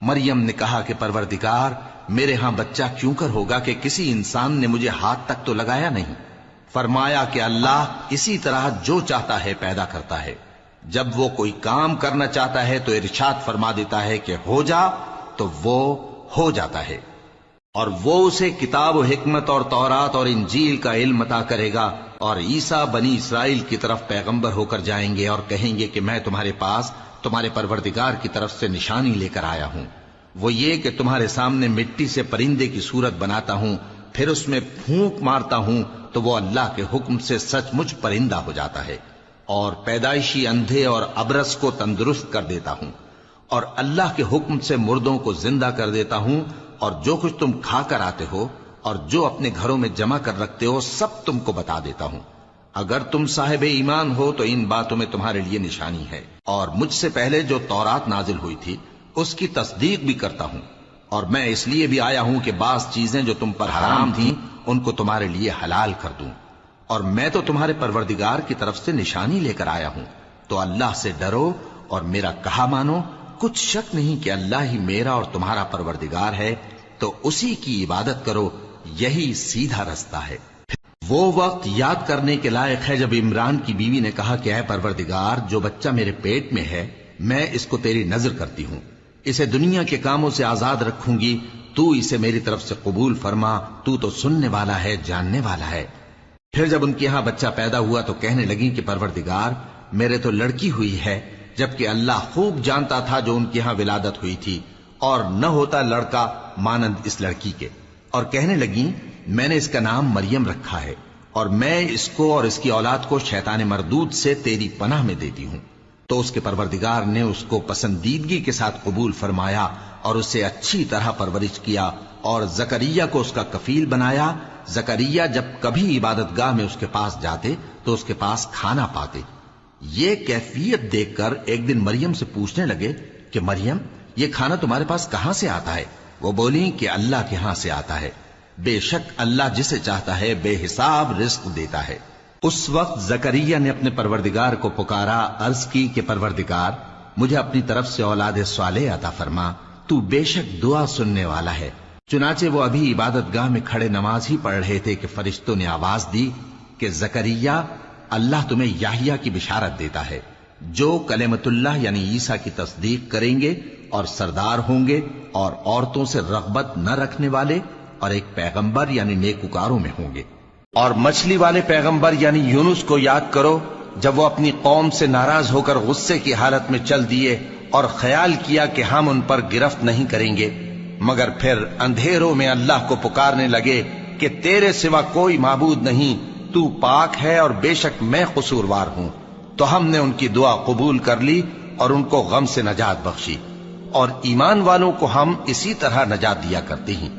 مریم نے کہا کہ پروردگار، میرے ہاں بچہ کیوں کر ہوگا کہ کسی انسان نے مجھے ہاتھ تک تو لگایا نہیں۔ فرمایا کہ اللہ اسی طرح جو چاہتا ہے پیدا کرتا ہے، جب وہ کوئی کام کرنا چاہتا ہے تو ارشاد فرما دیتا ہے کہ ہو جا، تو وہ ہو جاتا ہے۔ اور وہ اسے کتاب و حکمت اور تورات اور انجیل کا علم عطا کرے گا، اور عیسیٰ بنی اسرائیل کی طرف پیغمبر ہو کر جائیں گے اور کہیں گے کہ میں تمہارے پاس تمہارے پروردگار کی طرف سے نشانی لے کر آیا ہوں، وہ یہ کہ تمہارے سامنے مٹی سے پرندے کی صورت بناتا ہوں، پھر اس میں پھونک مارتا ہوں تو وہ اللہ کے حکم سے سچ مچ پرندہ ہو جاتا ہے، اور پیدائشی اندھے اور ابرص کو تندرست کر دیتا ہوں، اور اللہ کے حکم سے مردوں کو زندہ کر دیتا ہوں، اور جو کچھ تم کھا کر آتے ہو اور جو اپنے گھروں میں جمع کر رکھتے ہو سب تم کو بتا دیتا ہوں۔ اگر تم صاحب ایمان ہو تو ان باتوں میں تمہارے لیے نشانی ہے، اور مجھ سے پہلے جو تورات نازل ہوئی تھی اس کی تصدیق بھی کرتا ہوں، اور میں اس لیے بھی آیا ہوں کہ بعض چیزیں جو تم پر حرام تھیں ان کو تمہارے لیے حلال کر دوں، اور میں تو تمہارے پروردگار کی طرف سے نشانی لے کر آیا ہوں، تو اللہ سے ڈرو اور میرا کہا مانو۔ کچھ شک نہیں کہ اللہ ہی میرا اور تمہارا پروردگار ہے، تو اسی کی عبادت کرو، یہی سیدھا رستہ ہے۔ وہ وقت یاد کرنے کے لائق ہے جب عمران کی بیوی نے کہا کہ اے پروردگار، جو بچہ میرے پیٹ میں ہے میں اس کو تیری نذر کرتی ہوں، اسے دنیا کے کاموں سے آزاد رکھوں گی، تو اسے میری طرف سے قبول فرما، تو سننے والا ہے، جاننے والا ہے۔ پھر جب ان کے ہاں بچہ پیدا ہوا تو کہنے لگی کہ پروردگار، میرے تو لڑکی ہوئی ہے، جبکہ اللہ خوب جانتا تھا جو ان کے ہاں ولادت ہوئی تھی، اور نہ ہوتا لڑکا مانند اس لڑکی کے۔ اور کہنے لگی میں نے اس کا نام مریم رکھا ہے، اور میں اس کو اور اس کی اولاد کو شیطان مردود سے تیری پناہ میں دیتی ہوں۔ تو اس کے پروردگار نے اس کو پسندیدگی کے ساتھ قبول فرمایا اور اسے اچھی طرح پرورش کیا، اور زکریا کو اس کا کفیل بنایا۔ زکریا جب کبھی عبادت گاہ میں اس کے پاس جاتے تو اس کے پاس کھانا پاتے۔ یہ کیفیت دیکھ کر ایک دن مریم سے پوچھنے لگے کہ مریم، یہ کھانا تمہارے پاس کہاں سے آتا ہے؟ وہ بولی کہ اللہ کے ہاں سے آتا ہے، بے شک اللہ جسے چاہتا ہے بے حساب رزق دیتا ہے۔ اس وقت زکریا نے اپنے پروردگار کو پکارا، عرض کی کہ پروردگار، مجھے اپنی طرف سے اولاد صالح عطا فرما، تو بے شک دعا سننے والا ہے۔ چنانچہ وہ ابھی عبادت گاہ میں کھڑے نماز ہی پڑھ رہے تھے کہ فرشتوں نے آواز دی کہ زکریا، اللہ تمہیں یحییٰ کی بشارت دیتا ہے، جو کلمۃ اللہ یعنی عیسیٰ کی تصدیق کریں گے اور سردار ہوں گے، اور عورتوں سے رغبت نہ رکھنے والے، اور ایک پیغمبر یعنی نیکوکاروں میں ہوں گے۔ اور مچھلی والے پیغمبر یعنی یونس کو یاد کرو، جب وہ اپنی قوم سے ناراض ہو کر غصے کی حالت میں چل دیے اور خیال کیا کہ ہم ان پر گرفت نہیں کریں گے، مگر پھر اندھیروں میں اللہ کو پکارنے لگے کہ تیرے سوا کوئی معبود نہیں، تو پاک ہے اور بے شک میں قصوروار ہوں، تو ہم نے ان کی دعا قبول کر لی اور ان کو غم سے نجات بخشی، اور ایمان والوں کو ہم اسی طرح نجات دیا کرتے ہیں۔